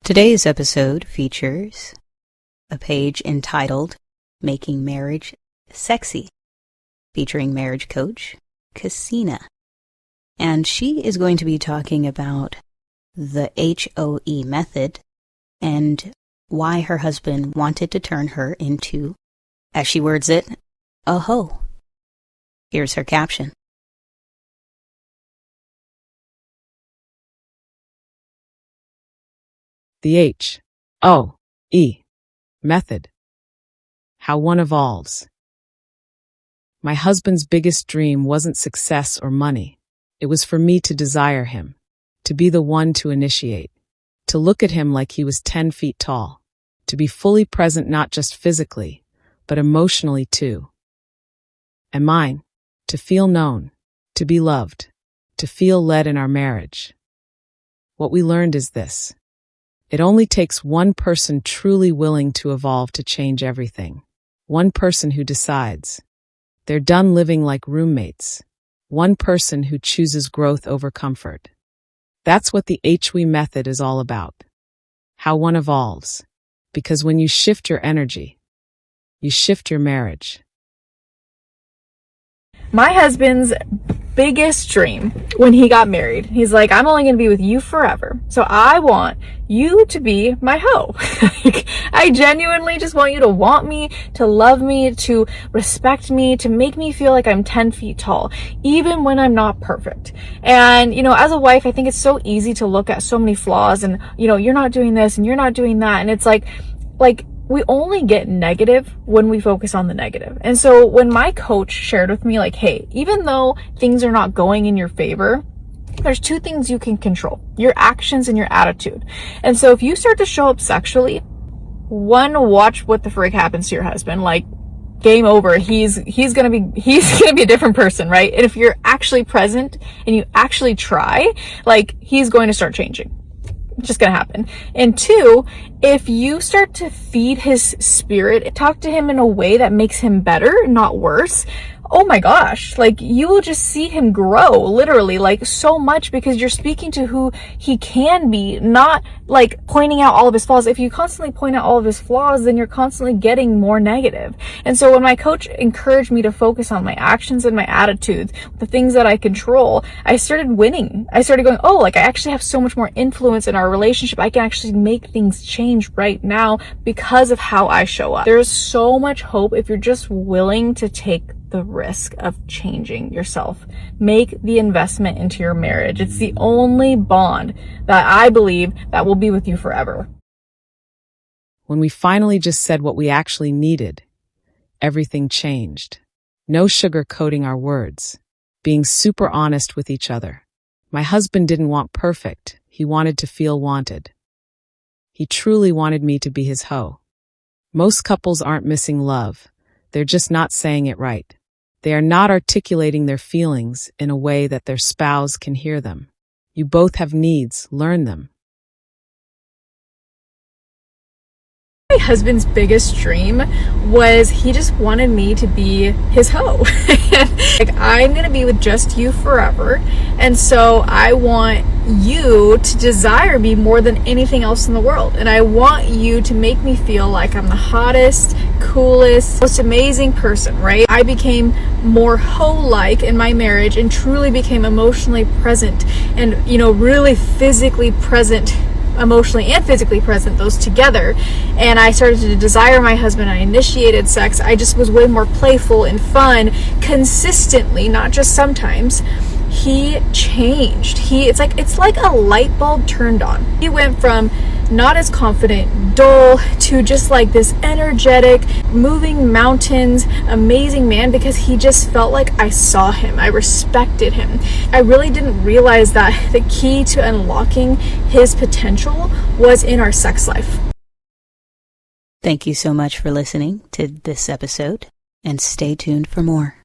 Today's episode features a page entitled Making Marriage Sexy, featuring marriage coach Cassina. And she is going to be talking about the h.o.e method and why her husband wanted to turn her into, as she words it, a hoe. Here's her caption. The h.o.e method. How one evolves. My husband's biggest dream wasn't success or money. It was for me to desire him, to be the one to initiate, to look at him like he was 10 feet tall, to be fully present not just physically, but emotionally too. And mine, to feel known, to be loved, to feel led in our marriage. What we learned is this. It only takes one person truly willing to evolve to change everything. One person who decides. They're done living like roommates. One person who chooses growth over comfort. That's what the h.o.e method is all about. How one evolves. Because when you shift your energy, you shift your marriage. My husband's biggest dream when he got married, he's like, I'm only going to be with you forever. So I want you to be my hoe. I genuinely just want you to want me, to love me, to respect me, to make me feel like I'm 10 feet tall, even when I'm not perfect. And, as a wife, I think it's so easy to look at so many flaws and, you're not doing this and you're not doing that. And it's like, we only get negative when we focus on the negative. And so when my coach shared with me, like, hey, even though things are not going in your favor, there's two things you can control: your actions and your attitude. And so if you start to show up sexually, one, watch what the frick happens to your husband. Like, game over. He's gonna be a different person, right? And if you're actually present and you actually try, he's going to start changing. It's just gonna happen. And two, if you start to feed his spirit, talk to him in a way that makes him better, not worse, oh my gosh, you will just see him grow, literally, so much, because you're speaking to who he can be, not pointing out all of his flaws. If you constantly point out all of his flaws, then you're constantly getting more negative. And so when my coach encouraged me to focus on my actions and my attitudes, the things that I control, I started winning. I started going, I actually have so much more influence in our relationship. I can actually make things change right now because of how I show up. There's so much hope if you're just willing to take the risk of changing yourself. Make the investment into your marriage. It's the only bond that I believe that will be with you forever. When we finally just said what we actually needed, everything changed. No sugarcoating our words. Being super honest with each other. My husband didn't want perfect. He wanted to feel wanted. He truly wanted me to be his hoe. Most couples aren't missing love. They're just not saying it right. They are not articulating their feelings in a way that their spouse can hear them. You both have needs, learn them. My husband's biggest dream was he just wanted me to be his hoe. I'm gonna be with just you forever, and so I want you to desire me more than anything else in the world, and I want you to make me feel like I'm the hottest, coolest, most amazing person, right? I became more hoe-like in my marriage and truly became emotionally present and, really physically present, emotionally and physically present, those together. And I started to desire my husband. I initiated sex. I just was way more playful and fun consistently, not just sometimes. He changed. It's like a light bulb turned on. He went from not as confident, dull, to just this energetic, moving mountains, amazing man, because he just felt like I saw him. I respected him. I really didn't realize that the key to unlocking his potential was in our sex life. Thank you so much for listening to this episode, and stay tuned for more.